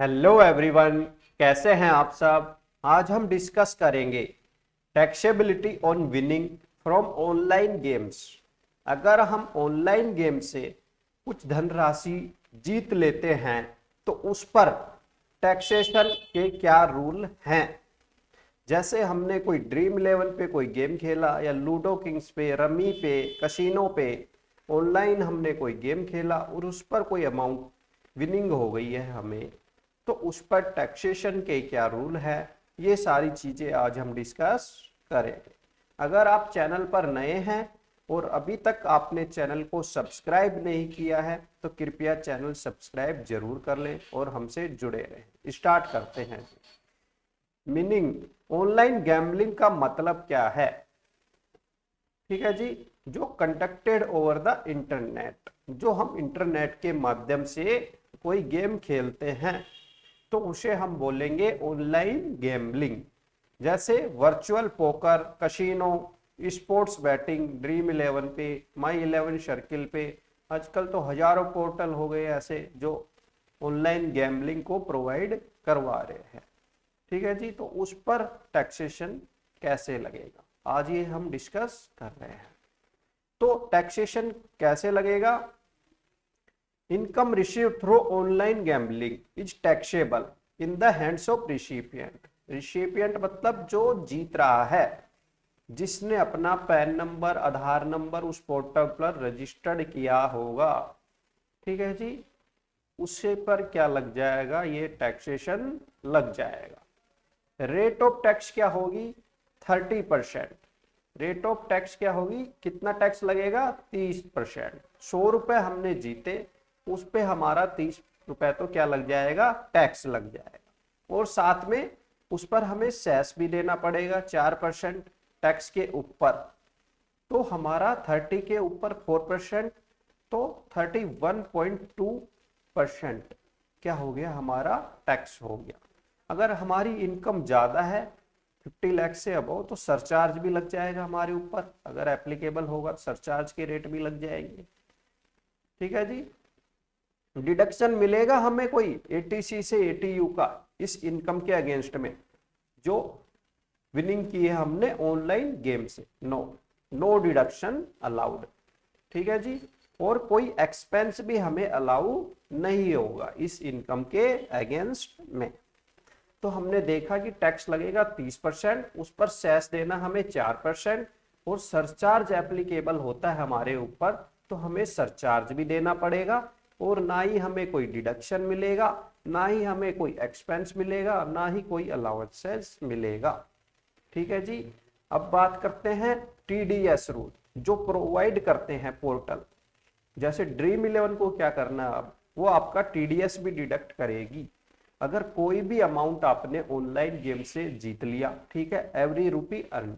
Hello everyone, कैसे हैं आप सब। आज हम डिस्कस करेंगे taxability on winning from online games. अगर हम ऑनलाइन गेम से कुछ धनराशि जीत लेते हैं तो उस पर टैक्सेशन के क्या रूल हैं। जैसे हमने कोई ड्रीम इलेवन पे कोई गेम खेला या लूडो किंग्स पे, रमी पे, कसिनो पे ऑनलाइन हमने कोई गेम खेला और उस पर कोई अमाउंट विनिंग हो गई है हमें, तो उस पर टैक्सेशन के क्या रूल है, ये सारी चीजें आज हम डिस्कस करेंगे। अगर आप चैनल पर नए हैं और अभी तक आपने चैनल को सब्सक्राइब नहीं किया है तो कृपया चैनल सब्सक्राइब जरूर कर लें और हमसे जुड़े रहें। स्टार्ट करते हैं। मीनिंग, ऑनलाइन गैम्बलिंग का मतलब क्या है। ठीक है जी, जो कंडक्टेड ओवर द इंटरनेट, जो हम इंटरनेट के माध्यम से कोई गेम खेलते हैं तो उसे हम बोलेंगे ऑनलाइन गैम्बलिंग। जैसे virtual poker, casino, sports batting, dream eleven पे, माई इलेवन सर्किल पे, आजकल तो हजारों पोर्टल हो गए ऐसे जो ऑनलाइन गैम्बलिंग को प्रोवाइड करवा रहे हैं। ठीक है जी, तो उस पर टैक्सेशन कैसे लगेगा आज ये हम डिस्कस कर रहे हैं। तो टैक्सेशन कैसे लगेगा। Income receive through online gambling is taxable in the hands of recipient. Recipient मतलब जो जीत रहा है, जिसने अपना पैन नंबर, आधार नंबर उस पोर्टल पर रजिस्टर्ड किया होगा। ठीक है जी, उससे पर क्या लग जाएगा, ये टैक्सेशन लग जाएगा। रेट ऑफ टैक्स क्या होगी, 30%। रेट ऑफ टैक्स क्या होगी, कितना टैक्स लगेगा, 30%। 100 रुपए हमने जीते, उस पे हमारा 30 रुपए तो क्या लग जाएगा, टैक्स लग जाएगा। और साथ में उस पर हमें सेस भी देना पड़ेगा 4% टैक्स के ऊपर। तो हमारा 30 के ऊपर 4%, तो 31.2% क्या हो गया, हमारा टैक्स हो गया। अगर हमारी इनकम ज्यादा है 50 लाख से अबव तो सरचार्ज भी लग जाएगा हमारे ऊपर, अगर एप्लीकेबल होगा सरचार्ज के रेट भी लग जाएंगे। ठीक है जी, डिडक्शन मिलेगा हमें कोई एटीसी से एटीयू का इस इनकम के अगेंस्ट में जो विनिंग की है हमने ऑनलाइन गेम से। No, no deduction allowed. ठीक है जी, और कोई एक्सपेंस भी हमें अलाउ नहीं होगा इस इनकम के अगेंस्ट में। तो हमने देखा कि टैक्स लगेगा 30%, उस पर सेस देना हमें 4%, और सरचार्ज एप्लीकेबल होता है हमारे ऊपर तो हमें सरचार्ज भी देना पड़ेगा। और ना ही हमें कोई डिडक्शन मिलेगा, ना ही हमें कोई एक्सपेंस मिलेगा, ना ही कोई अलाउंसेस मिलेगा। ठीक है जी, अब बात करते हैं टीडीएस रूल जो प्रोवाइड करते हैं पोर्टल। जैसे ड्रीम इलेवन को क्या करना है, अब वो आपका टीडीएस भी डिडक्ट करेगी। अगर कोई भी अमाउंट आपने ऑनलाइन गेम से जीत लिया, ठीक है, एवरी रुपी अर्न,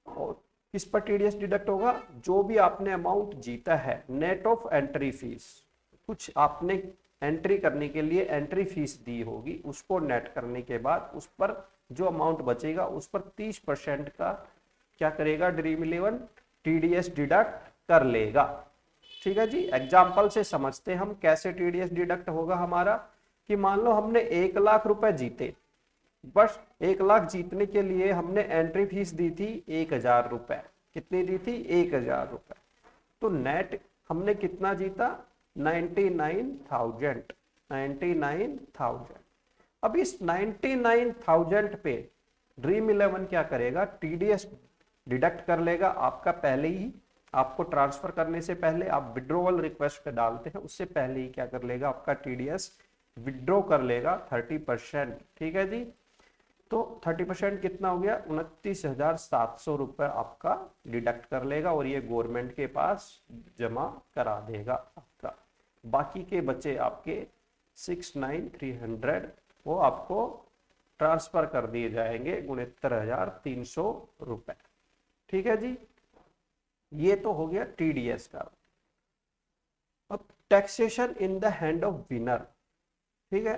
और किस पर टीडीएस डिडक्ट होगा, जो भी आपने अमाउंट जीता है नेट ऑफ एंट्री फीस। कुछ आपने एंट्री करने के लिए एंट्री फीस दी होगी, उसको नेट करने के बाद उस पर जो अमाउंट बचेगा उस पर 30% का क्या करेगा ड्रीम इलेवन, टीडीएस डिडक्ट कर लेगा। ठीक है जी, एग्जाम्पल से समझते हम कैसे टीडीएस डिडक्ट होगा हमारा। कि मान लो हमने 1 लाख रुपए जीते, बस 1 लाख जीतने के लिए हमने एंट्री फीस दी थी 1000 रुपए। कितनी दी थी, 1000 रुपए। तो नेट हमने कितना जीता, 99,000। 99,000। अब इस 99,000 पे ड्रीम इलेवन क्या करेगा, टीडीएस डिडक्ट कर लेगा आपका। पहले ही आपको ट्रांसफर करने से पहले, आप विड्रॉवल रिक्वेस्ट डालते हैं उससे पहले ही क्या कर लेगा, आपका टीडीएस विड्रॉ कर लेगा 30%। ठीक है जी, तो 30% कितना हो गया, 29,700 रुपए आपका डिडक्ट कर लेगा और ये गवर्नमेंट के पास जमा करा देगा आपका। बाकी के बचे आपके 69,300 वो आपको ट्रांसफर कर दिए जाएंगे 69,300 रुपए। ठीक है जी, ये तो हो गया टीडीएस का। अब taxation in the hand of winner. ठीक है,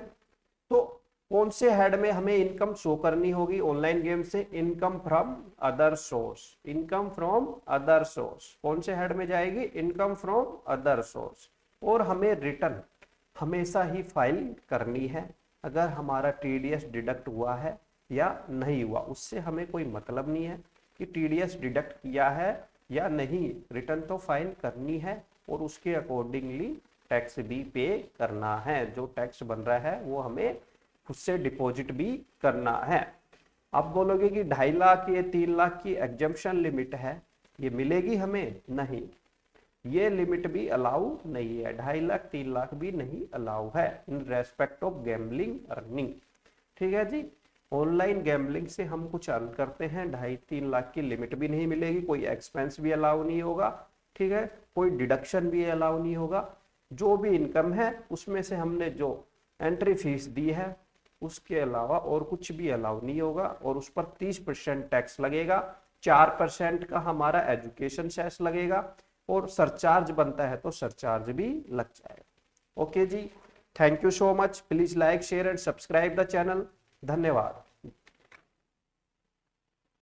तो कौन से हेड में हमें इनकम शो करनी होगी ऑनलाइन गेम से, income from other source. Income from other source कौन से हेड में जाएगी, इनकम फ्रॉम अदर सोर्स। और हमें रिटर्न हमेशा ही फाइल करनी है। अगर हमारा टीडीएस डिडक्ट हुआ है या नहीं हुआ, उससे हमें कोई मतलब नहीं है कि टीडीएस डिडक्ट किया है या नहीं, रिटर्न तो फाइल करनी है और उसके अकॉर्डिंगली टैक्स भी पे करना है। जो टैक्स बन रहा है वो हमें खुद से डिपॉजिट भी करना है। आप बोलोगे कि 2.5 लाख ये 3 लाख की एग्जम्पशन लिमिट है, ये मिलेगी हमें? नहीं, ये लिमिट भी अलाउ नहीं है, 2.5 लाख 3 लाख भी नहीं अलाउ है in respect of gambling earning. ठीक है जी, ऑनलाइन गैम्बलिंग से हम कुछ अर्न करते हैं, 2.5-3 लाख की लिमिट भी नहीं मिलेगी, कोई एक्सपेंस भी अलाउ नहीं होगा, ठीक है, कोई डिडक्शन भी अलाउ नहीं होगा। जो भी इनकम है उसमें से हमने जो एंट्री फीस दी है उसके अलावा और कुछ भी अलाउ नहीं होगा, और उस पर 30% टैक्स लगेगा, 4% का हमारा एजुकेशन सेस लगेगा, और सरचार्ज बनता है तो सरचार्ज भी लग जाएगा। ओके जी, thank you so much. Please like share and subscribe the channel. धन्यवाद।